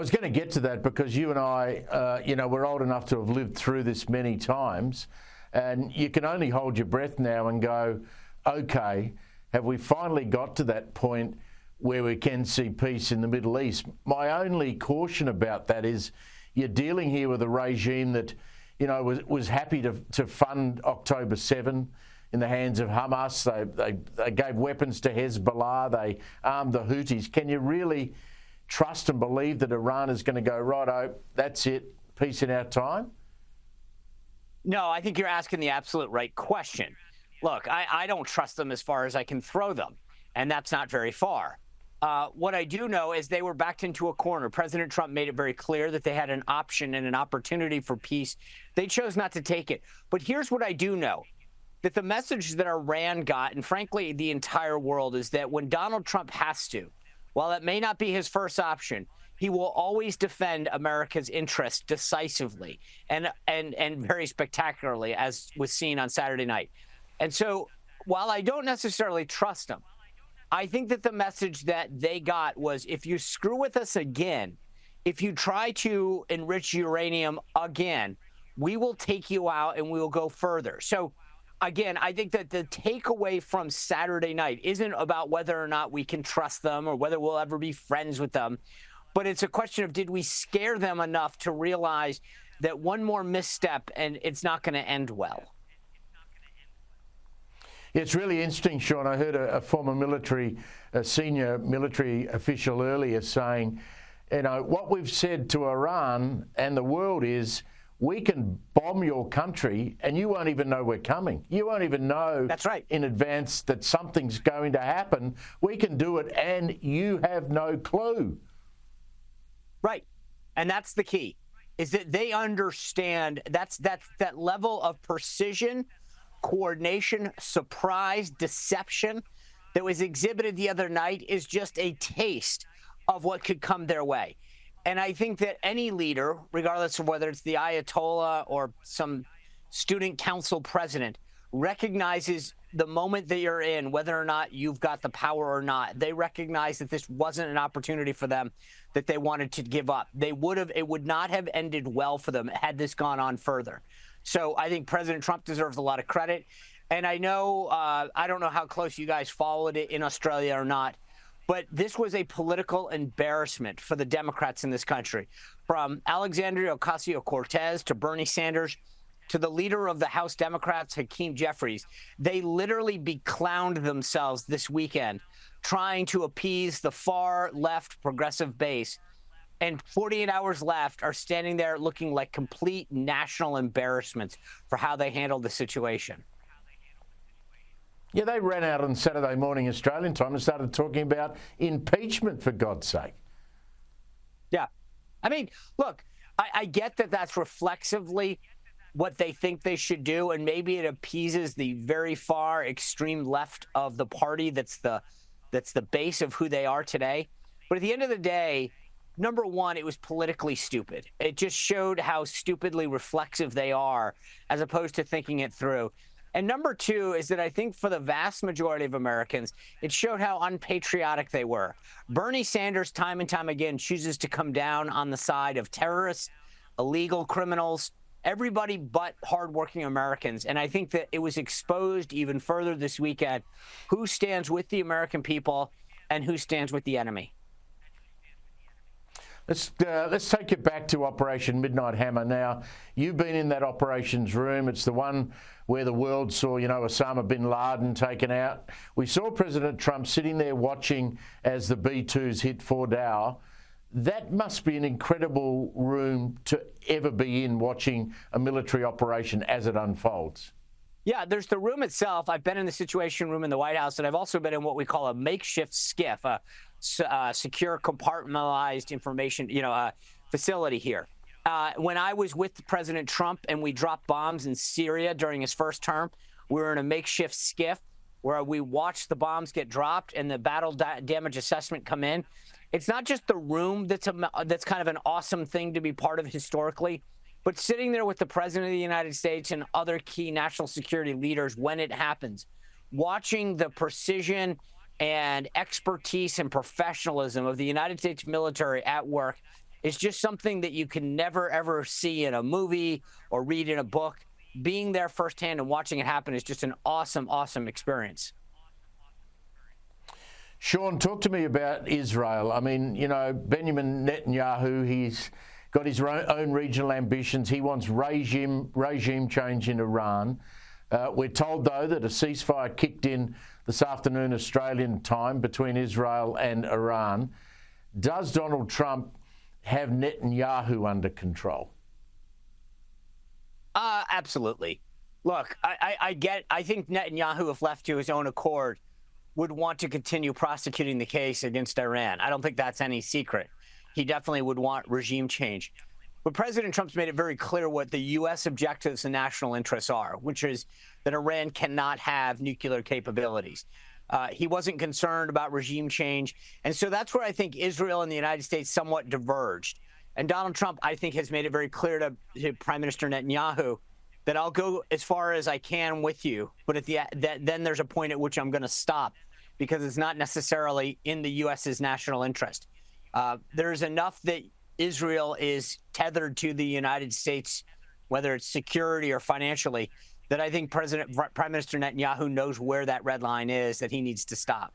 was going to get to that because you and I, we're old enough to have lived through this many times, and you can only hold your breath now and go, okay, have we finally got to that point where we can see peace in the Middle East? My only caution about that is you're dealing here with a regime that, was happy to fund October 7 in the hands of Hamas. They gave weapons to Hezbollah. They armed the Houthis. Can you really trust and believe that Iran is going to go, righto, that's it, peace in our time? No, I think you're asking the absolute right question. Look, I don't trust them as far as I can throw them, and that's not very far. What I do know is they were backed into a corner. President Trump made it very clear that they had an option and an opportunity for peace. They chose not to take it. But here's what I do know, that the message that Iran got, and frankly the entire world, is that when Donald Trump has to, while it may not be his first option, he will always defend America's interests decisively and very spectacularly, as was seen on Saturday night. And so while I don't necessarily trust him, I think that the message that they got was, if you screw with us again, if you try to enrich uranium again, we will take you out and we will go further. So again, I think that the takeaway from Saturday night isn't about whether or not we can trust them or whether we'll ever be friends with them, but it's a question of, did we scare them enough to realize that one more misstep and it's not going to end well? Yeah, it's really interesting, Sean. I heard a former senior military official earlier saying, what we've said to Iran and the world is, we can bomb your country and you won't even know we're coming. You won't even know That's right. in advance that something's going to happen. We can do it and you have no clue. Right. And that's the key, is that they understand that level of precision, coordination, surprise, deception that was exhibited the other night is just a taste of what could come their way. And I think that any leader, regardless of whether it's the Ayatollah or some student council president, recognizes the moment that you're in, whether or not you've got the power or not. They recognize that this wasn't an opportunity for them that they wanted to give up. It would not have ended well for them had this gone on further. So I think President Trump deserves a lot of credit. And I know, I don't know how close you guys followed it in Australia or not, but this was a political embarrassment for the Democrats in this country. From Alexandria Ocasio-Cortez to Bernie Sanders to the leader of the House Democrats, Hakeem Jeffries, they literally beclowned themselves this weekend trying to appease the far left progressive base. And 48 hours left are standing there looking like complete national embarrassments for how they handled the situation. Yeah, they ran out on Saturday morning Australian time and started talking about impeachment, for God's sake. Yeah. I mean, look, I get that that's reflexively what they think they should do, and maybe it appeases the very far extreme left of the party that's the base of who they are today. But at the end of the day, number one, it was politically stupid. It just showed how stupidly reflexive they are as opposed to thinking it through. And number two is that I think for the vast majority of Americans, it showed how unpatriotic they were. Bernie Sanders, time and time again, chooses to come down on the side of terrorists, illegal criminals, everybody but hardworking Americans. And I think that it was exposed even further this weekend who stands with the American people and who stands with the enemy. Let's take it back to Operation Midnight Hammer. Now, you've been in that operations room. It's the one where the world saw, Osama bin Laden taken out. We saw President Trump sitting there watching as the B-2s hit Fordow. That must be an incredible room to ever be in, watching a military operation as it unfolds. Yeah, there's the room itself. I've been in the Situation Room in the White House, and I've also been in what we call a makeshift SCIF, a secure compartmentalized information, facility here. When I was with President Trump and we dropped bombs in Syria during his first term, we were in a makeshift SCIF where we watched the bombs get dropped and the battle damage assessment come in. It's not just the room that's kind of an awesome thing to be part of historically, but sitting there with the President of the United States and other key national security leaders when it happens, watching the precision and expertise and professionalism of the United States military at work is just something that you can never, ever see in a movie or read in a book. Being there firsthand and watching it happen is just an awesome, awesome experience. Sean, talk to me about Israel. I mean, you know, Benjamin Netanyahu, he's got his own regional ambitions. He wants regime change in Iran. We're told, though, that a ceasefire kicked in this afternoon Australian time between Israel and Iran. Does Donald Trump have Netanyahu under control? Absolutely. Look, I think Netanyahu, if left to his own accord, would want to continue prosecuting the case against Iran. I don't think that's any secret. He definitely would want regime change. But President Trump's made it very clear what the U.S. objectives and national interests are, which is that Iran cannot have nuclear capabilities. He wasn't concerned about regime change. And so that's where I think Israel and the United States somewhat diverged. And Donald Trump, I think, has made it very clear to Prime Minister Netanyahu that I'll go as far as I can with you, but then there's a point at which I'm going to stop because it's not necessarily in the U.S.'s national interest. There's enough that Israel is tethered to the United States, whether it's security or financially, that I think Prime Minister Netanyahu knows where that red line is that he needs to stop.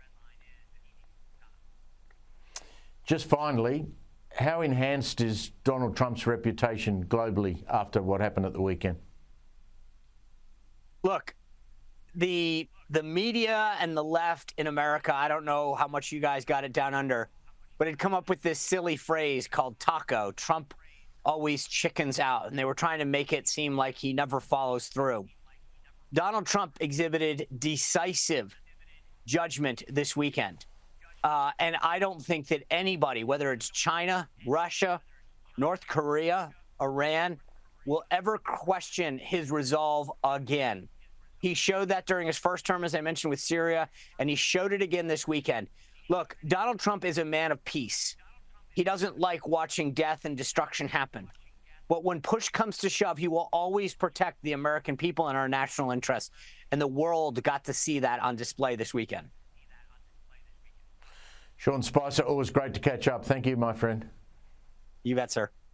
Just finally, how enhanced is Donald Trump's reputation globally after what happened at the weekend? Look, the media and the left in America, I don't know how much you guys got it down under, but had come up with this silly phrase called taco. Trump always chickens out, and they were trying to make it seem like he never follows through. Donald Trump exhibited decisive judgment this weekend. And I don't think that anybody, whether it's China, Russia, North Korea, Iran, will ever question his resolve again. He showed that during his first term, as I mentioned, with Syria, and he showed it again this weekend. Look, Donald Trump is a man of peace. He doesn't like watching death and destruction happen. But when push comes to shove, he will always protect the American people and our national interests. And the world got to see that on display this weekend. Sean Spicer, always great to catch up. Thank you, my friend. You bet, sir.